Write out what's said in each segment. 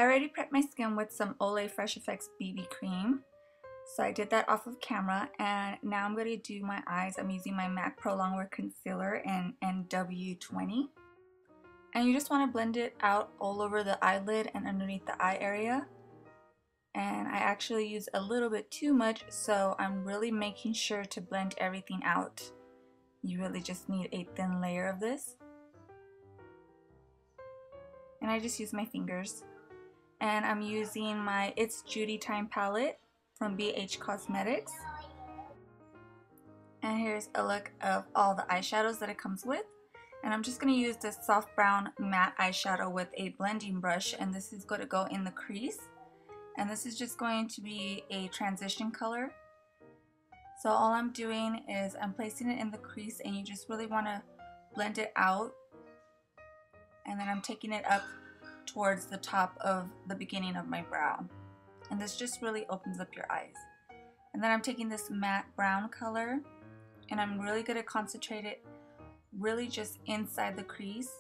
I already prepped my skin with some Olay Fresh Effects BB cream. So I did that off of camera, and now I'm going to do my eyes. I'm using my MAC Pro Longwear Concealer in NW20. And you just want to blend it out all over the eyelid and underneath the eye area. And I actually use a little bit too much, so I'm really making sure to blend everything out. You really just need a thin layer of this. And I just use my fingers. And I'm using my It's Judy Time palette from BH Cosmetics. And here's a look of all the eyeshadows that it comes with. And I'm just going to use this soft brown matte eyeshadow with a blending brush, and this is going to go in the crease. And this is just going to be a transition color. So all I'm doing is I'm placing it in the crease, and you just really want to blend it out. And then I'm taking it up towards the top of the beginning of my brow. And this just really opens up your eyes. And then I'm taking this matte brown color, and I'm really going to concentrate it really just inside the crease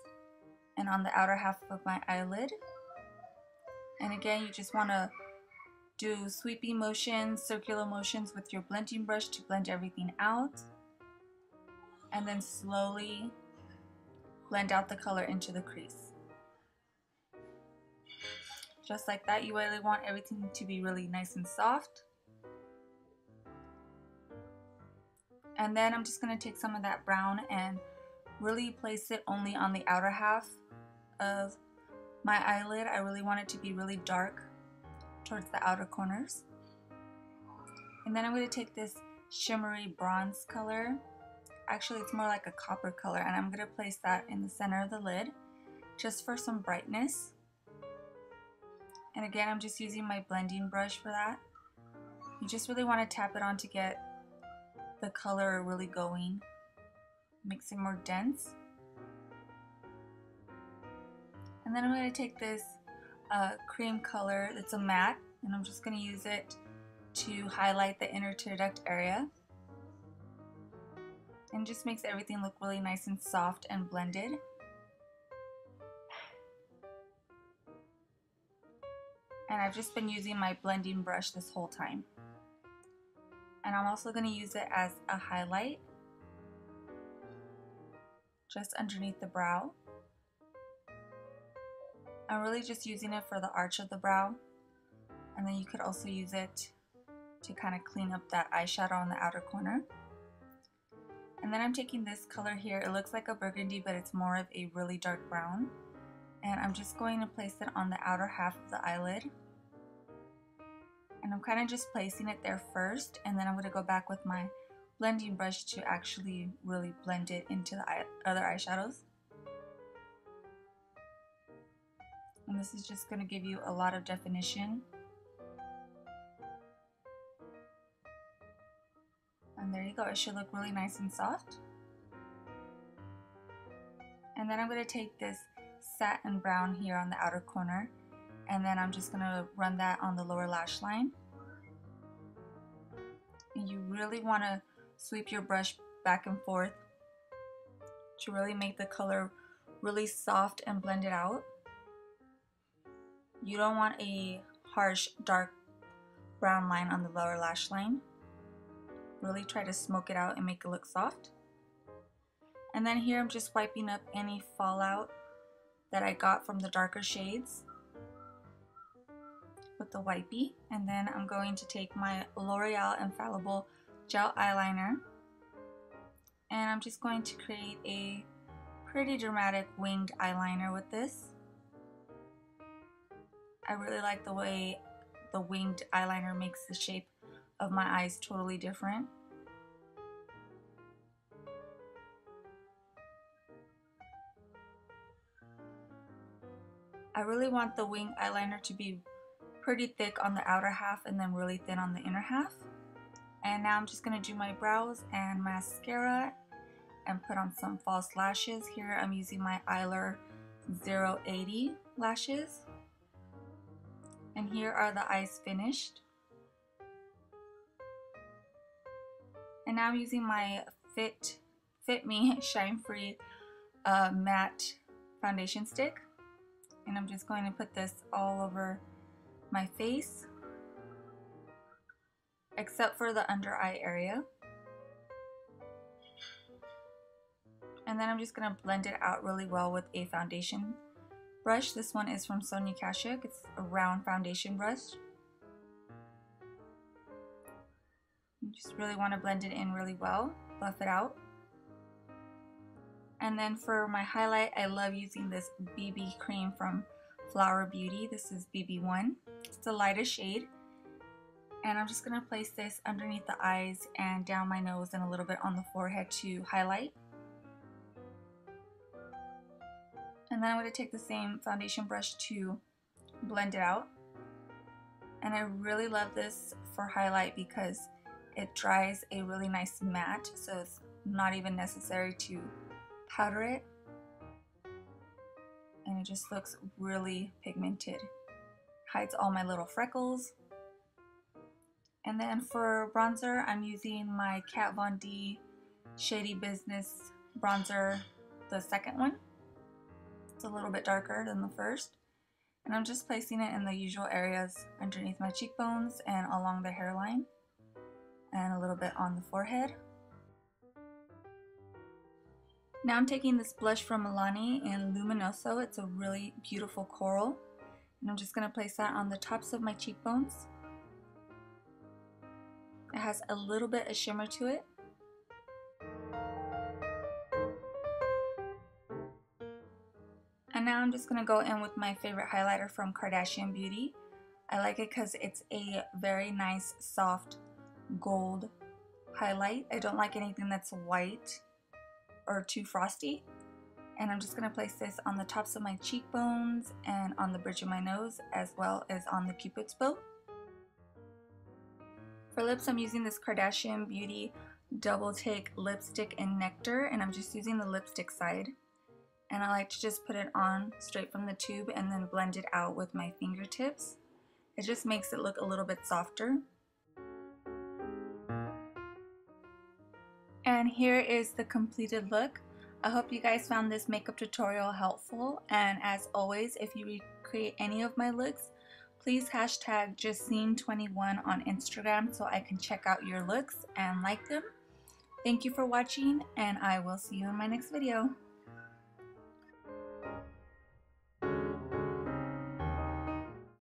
and on the outer half of my eyelid. And again, you just want to do sweeping motions, circular motions with your blending brush to blend everything out. And then slowly blend out the color into the crease. Just like that. You really want everything to be really nice and soft. And then I'm just going to take some of that brown and really place it only on the outer half of my eyelid. I really want it to be really dark towards the outer corners. And then I'm going to take this shimmery bronze color. Actually, it's more like a copper color, and I'm going to place that in the center of the lid just for some brightness. And again, I'm just using my blending brush for that. You just really want to tap it on to get the color really going. Makes it more dense. And then I'm going to take this cream color. It's a matte, and I'm just going to use it to highlight the inner tear duct area. And just makes everything look really nice and soft and blended. And I've just been using my blending brush this whole time. And I'm also going to use it as a highlight just underneath the brow. I'm really just using it for the arch of the brow. And then you could also use it to kind of clean up that eyeshadow on the outer corner. And then I'm taking this color here. It looks like a burgundy, but it's more of a really dark brown. And I'm just going to place it on the outer half of the eyelid. And I'm kind of just placing it there first, and then I'm going to go back with my blending brush to actually really blend it into the other eyeshadows. And this is just going to give you a lot of definition. And there you go. It should look really nice and soft. And then I'm going to take this satin brown here on the outer corner, and then I'm just going to run that on the lower lash line. And you really want to sweep your brush back and forth to really make the color really soft and blend it out. You don't want a harsh dark brown line on the lower lash line. Really try to smoke it out and make it look soft. And then here I'm just wiping up any fallout that I got from the darker shades with the wipey. And then I'm going to take my L'Oreal Infallible gel eyeliner, and I'm just going to create a pretty dramatic winged eyeliner with this. I really like the way the winged eyeliner makes the shape of my eyes totally different. I really want the wing eyeliner to be pretty thick on the outer half and then really thin on the inner half. And now I'm just going to do my brows and mascara and put on some false lashes. Here I'm using my Eylure 080 lashes. And here are the eyes finished. And now I'm using my Fit Me Shine Free matte foundation stick. And I'm just going to put this all over my face, except for the under eye area. And then I'm just going to blend it out really well with a foundation brush. This one is from Sonia Kashuk. It's a round foundation brush. You just really want to blend it in really well, buff it out. And then for my highlight, I love using this BB cream from Flower Beauty. This is BB1. It's the lightest shade. And I'm just going to place this underneath the eyes and down my nose and a little bit on the forehead to highlight. And then I'm going to take the same foundation brush to blend it out. And I really love this for highlight because it dries a really nice matte, so it's not even necessary to powder it. And it just looks really pigmented. Hides all my little freckles. And then for bronzer, I'm using my Kat Von D Shady Business bronzer, the second one. It's a little bit darker than the first. And I'm just placing it in the usual areas underneath my cheekbones and along the hairline. And a little bit on the forehead. Now I'm taking this blush from Milani in Luminoso. It's a really beautiful coral. And I'm just going to place that on the tops of my cheekbones. It has a little bit of shimmer to it. And now I'm just going to go in with my favorite highlighter from Kardashian Beauty. I like it because it's a very nice soft gold highlight. I don't like anything that's white or too frosty. And I'm just going to place this on the tops of my cheekbones and on the bridge of my nose, as well as on the cupid's bow. For lips, I'm using this Kardashian Beauty Double Take lipstick in Nectar, and I'm just using the lipstick side. And I like to just put it on straight from the tube and then blend it out with my fingertips. It just makes it look a little bit softer. And here is the completed look. I hope you guys found this makeup tutorial helpful, and as always, if you recreate any of my looks, please hashtag Jessin21 on Instagram so I can check out your looks and like them. Thank you for watching, and I will see you in my next video.